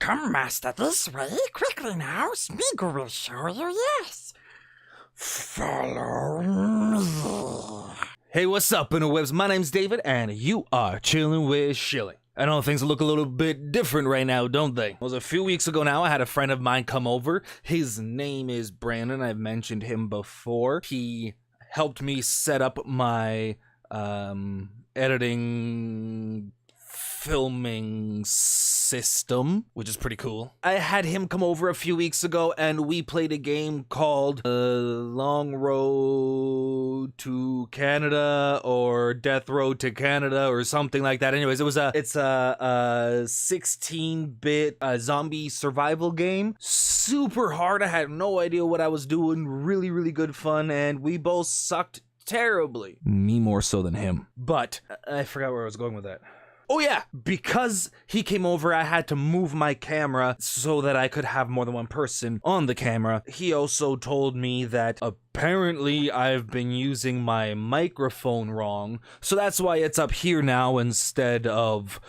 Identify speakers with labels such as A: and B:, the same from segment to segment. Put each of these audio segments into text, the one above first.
A: Come, master, this way. Quickly now, Smeagol will show you, yes. Follow me.
B: Hey, what's up, interwebs? My name's David, and you are chilling with Schilling. I know things look a little bit different right now, don't they? It was a few weeks ago now, I had a friend of mine come over. His name is Brandon. I've mentioned him before. He helped me set up my editing filming system, which is pretty cool. I had him come over a few weeks ago and we played a game called Long Road to Canada or Death Road to Canada or something like that. Anyways, it's a 16-bit zombie survival game. Super hard. I had no idea what I was doing. Really, really good fun, and we both sucked terribly. Me more so than him. But I forgot where I was going with that. Oh yeah, because he came over, I had to move my camera so that I could have more than one person on the camera. He also told me that apparently I've been using my microphone wrong, so that's why it's up here now instead of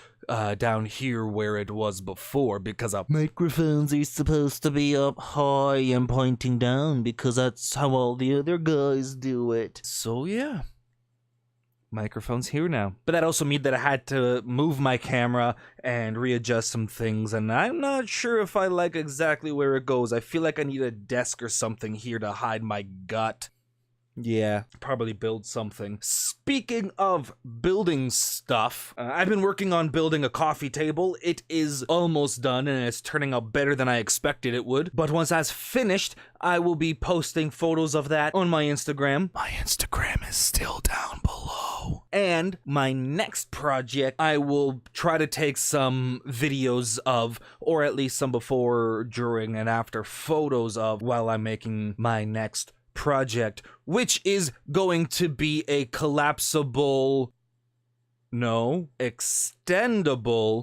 B: down here where it was before, because our microphones are supposed to be up high and pointing down, because that's how all the other guys do it. So yeah. Microphone's here now. But that also meant that I had to move my camera and readjust some things, and I'm not sure if I like exactly where it goes. I feel like I need a desk or something here to hide my gut. Yeah, probably build something. Speaking of building stuff, I've been working on building a coffee table. It is almost done and it's turning out better than I expected it would. But once that's finished, I will be posting photos of that on my Instagram. My Instagram is still down below. And my next project, I will try to take some videos of, or at least some before, during, and after photos of while I'm making my next project, which is going to be a extendable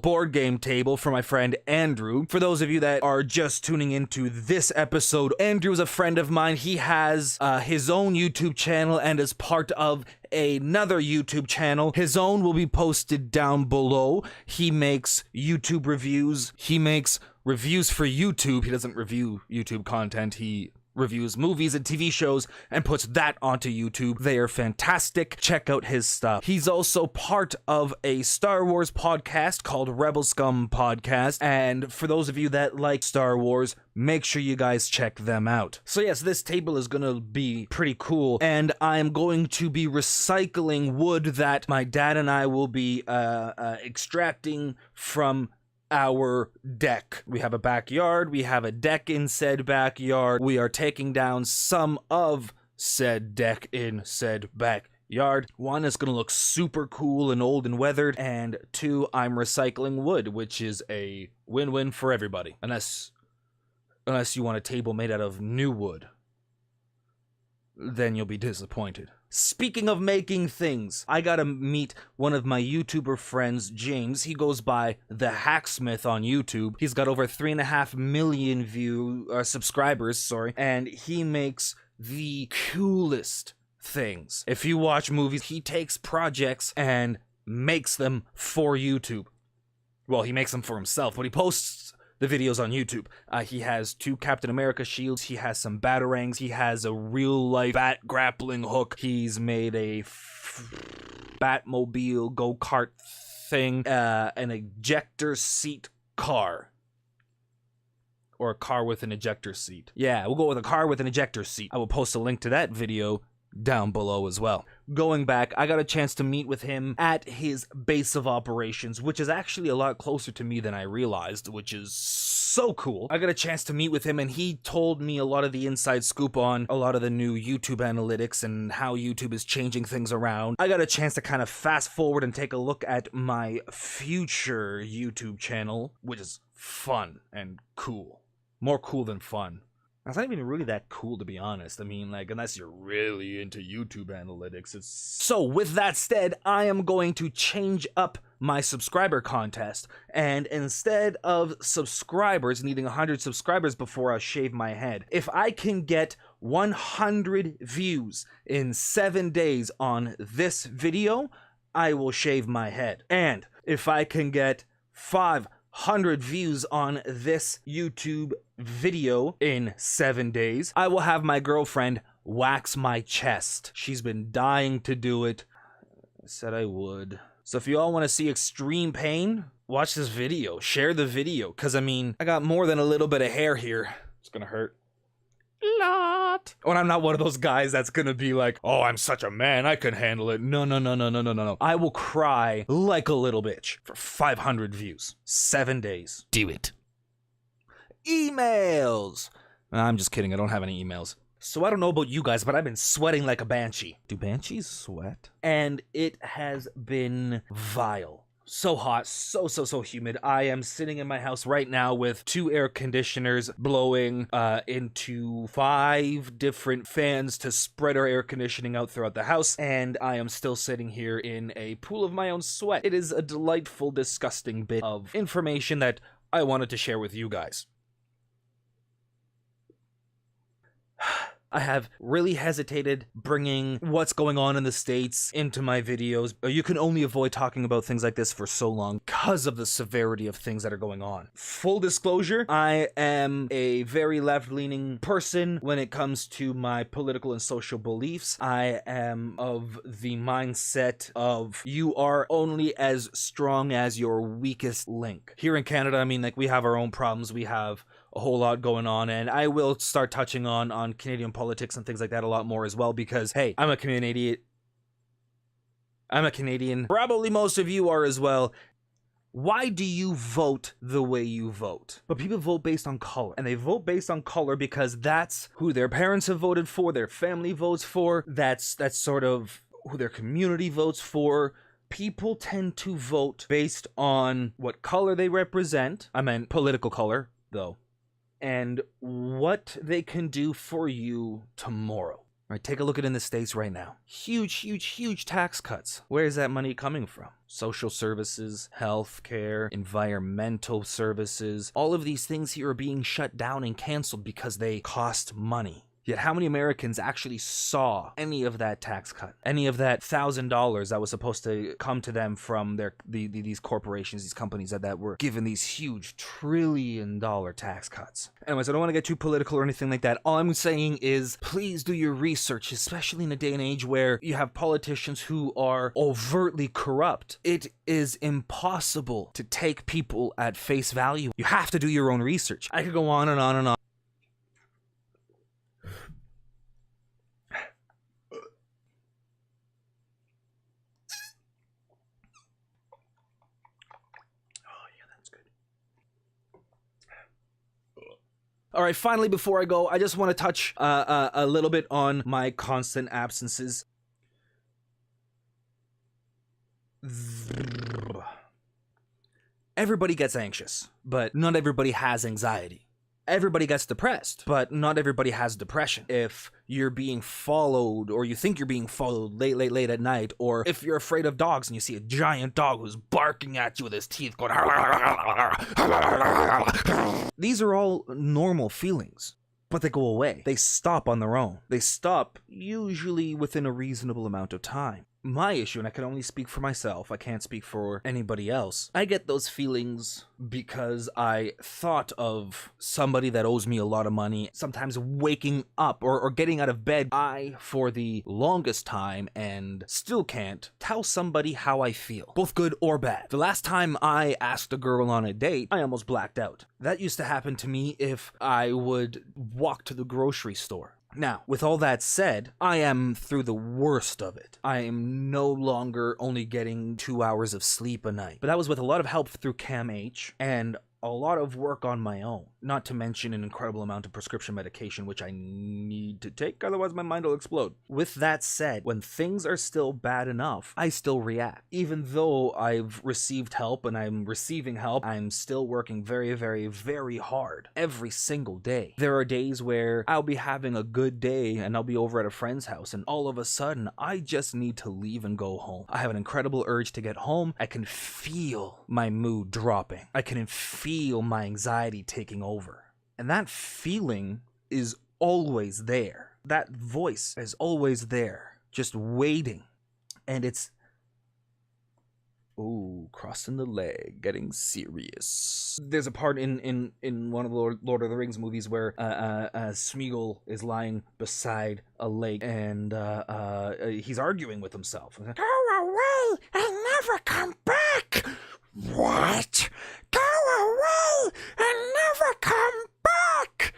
B: board game table for my friend Andrew. For those of you that are just tuning into this episode, Andrew is a friend of mine. He has his own YouTube channel and is part of another YouTube channel. His own will be posted down below. He makes YouTube reviews. He makes reviews for YouTube. He doesn't review YouTube content. He reviews movies and TV shows and puts that onto YouTube. They are fantastic. Check out his stuff. He's also part of a Star Wars podcast called Rebel Scum Podcast, and for those of you that like Star Wars, make sure you guys check them out. So yes, this table is gonna be pretty cool, and I'm going to be recycling wood that my dad and I will be extracting from our deck. We have a backyard, we have a deck in said backyard. We are taking down some of said deck in said backyard. One is gonna look super cool and old and weathered, and two, I'm recycling wood, which is a win-win for everybody. Unless you want a table made out of new wood. Then you'll be disappointed. Speaking of making things, I gotta meet one of my YouTuber friends, James. He goes by the Hacksmith on YouTube. He's got over 3.5 million subscribers, and he makes the coolest things. If you watch movies, he takes projects and makes them for YouTube. Well, he makes them for himself, but he posts the videos on YouTube. He has 2 Captain America shields, he has some batarangs, he has a real-life bat grappling hook, he's made a Batmobile go-kart thing, an ejector seat car. Or a car with an ejector seat. Yeah, we'll go with a car with an ejector seat. I will post a link to that video down below as well. Going back, I got a chance to meet with him at his base of operations, which is actually a lot closer to me than I realized, which is so cool. I got a chance to meet with him and he told me a lot of the inside scoop on a lot of the new YouTube analytics and how YouTube is changing things around. I got a chance to kind of fast forward and take a look at my future YouTube channel, which is fun and cool. More cool than fun. It's not even really that cool, to be honest. I mean, like, unless you're really into YouTube analytics, it's... So, with that said, I am going to change up my subscriber contest. And instead of subscribers, needing 100 subscribers before I shave my head, if I can get 100 views in 7 days on this video, I will shave my head. And if I can get 5 100 views on this YouTube video in 7 days, I will have my girlfriend wax my chest. She's been dying to do it. I said I would. So if you all want to see extreme pain, watch this video. Share the video, because I mean, I got more than a little bit of hair here. It's gonna hurt. Lot. And I'm not one of those guys that's gonna be like, oh, I'm such a man, I can handle it. No. I will cry like a little bitch for 500 views. 7 days. Do it. Emails. I'm just kidding, I don't have any emails. So I don't know about you guys, but I've been sweating like a banshee. Do banshees sweat? And it has been vile. So hot, so humid. I am sitting in my house right now with 2 air conditioners blowing into 5 different fans to spread our air conditioning out throughout the house, and I am still sitting here in a pool of my own sweat. It is a delightful, disgusting bit of information that I wanted to share with you guys. I have really hesitated bringing what's going on in the States into my videos. You can only avoid talking about things like this for so long because of the severity of things that are going on. Full disclosure, I am a very left-leaning person when it comes to my political and social beliefs. I am of the mindset of you are only as strong as your weakest link. Here in Canada, I mean, like, we have our own problems. We have a whole lot going on, and I will start touching on Canadian politics and things like that a lot more as well, because hey, I'm a Canadian. Probably most of you are as well. Why do you vote the way you vote? But people vote based on color, and they vote based on color because that's who their parents have voted for, their family votes for, that's sort of who their community votes for. People tend to vote based on what color they represent. I meant political color, though. And what they can do for you tomorrow. All right, take a look at in the States right now. Huge tax cuts. Where is that money coming from? Social services, healthcare, environmental services. All of these things here are being shut down and canceled because they cost money. Yet how many Americans actually saw any of that tax cut? Any of that $1,000 that was supposed to come to them from these corporations, these companies that were given these huge $1 trillion tax cuts? Anyways, I don't want to get too political or anything like that. All I'm saying is please do your research, especially in a day and age where you have politicians who are overtly corrupt. It is impossible to take people at face value. You have to do your own research. I could go on and on and on. All right, finally, before I go, I just want to touch a little bit on my constant absences. Everybody gets anxious, but not everybody has anxiety. Everybody gets depressed, but not everybody has depression. If you're being followed, or you think you're being followed late at night, or if you're afraid of dogs and you see a giant dog who's barking at you with his teeth going, these are all normal feelings, but they go away. They stop on their own. They stop usually within a reasonable amount of time. My issue, and I can only speak for myself, I can't speak for anybody else, I get those feelings because I thought of somebody that owes me a lot of money, sometimes waking up or getting out of bed. I, for the longest time, and still can't, tell somebody how I feel, both good or bad. The last time I asked a girl on a date, I almost blacked out. That used to happen to me if I would walk to the grocery store. Now, with all that said, I am through the worst of it. I am no longer only getting 2 hours of sleep a night. But that was with a lot of help through CAMH and a lot of work on my own, not to mention an incredible amount of prescription medication, which I need to take, otherwise my mind will explode. With that said, when things are still bad enough, I still react. Even though I've received help and I'm receiving help, I'm still working very hard every single day. There are days where I'll be having a good day and I'll be over at a friend's house, and all of a sudden, I just need to leave and go home. I have an incredible urge to get home. I can feel my mood dropping. I can feel my anxiety taking over. And that feeling is always there. That voice is always there, just waiting. And it's Ooh, crossing the leg, getting serious. There's a part in one of the Lord of the Rings movies where Smeagol is lying beside a lake and he's arguing with himself.
A: Go away and never come back! What? Go away and never come back!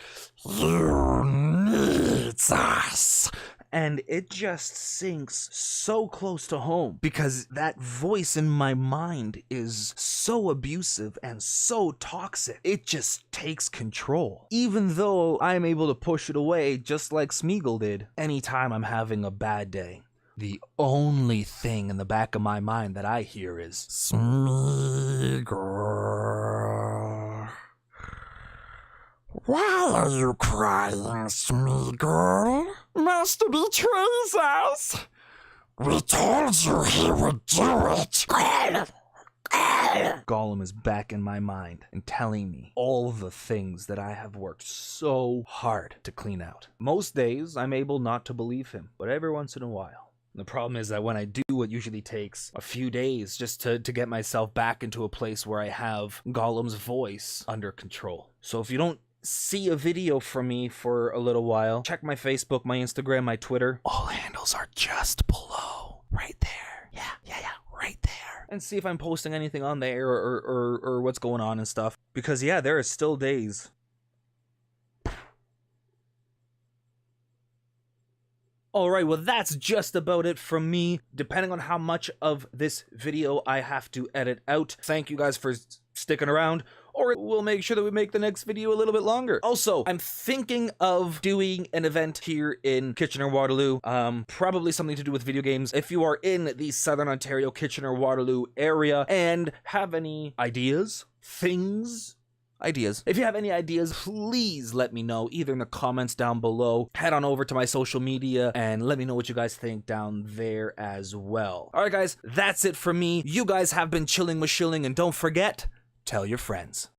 A: You need us!
B: And it just sinks so close to home because that voice in my mind is so abusive and so toxic. It just takes control. Even though I'm able to push it away just like Smeagol did anytime I'm having a bad day. The only thing in the back of my mind that I hear is
A: Smeagol. Why are you crying, Smeagol? Master betrays us! We told you he would do it!
B: Gollum is back in my mind and telling me all the things that I have worked so hard to clean out. Most days, I'm able not to believe him, but every once in a while. The problem is that when I do, it usually takes a few days just to get myself back into a place where I have Gollum's voice under control. So if you don't see a video from me for a little while, check my Facebook, my Instagram, my Twitter. All handles are just below. Right there. Yeah, right there. And see if I'm posting anything on there or what's going on and stuff. Because yeah, there are still days. Alright, well that's just about it from me. Depending on how much of this video I have to edit out. Thank you guys for sticking around. Or we'll make sure that we make the next video a little bit longer. Also, I'm thinking of doing an event here in Kitchener-Waterloo. Probably something to do with video games. If you are in the Southern Ontario, Kitchener-Waterloo area and have any ideas, if you have any ideas, please let me know, either in the comments down below. Head on over to my social media and let me know what you guys think down there as well. Alright guys, that's it for me. You guys have been chilling with Schilling, and don't forget, tell your friends.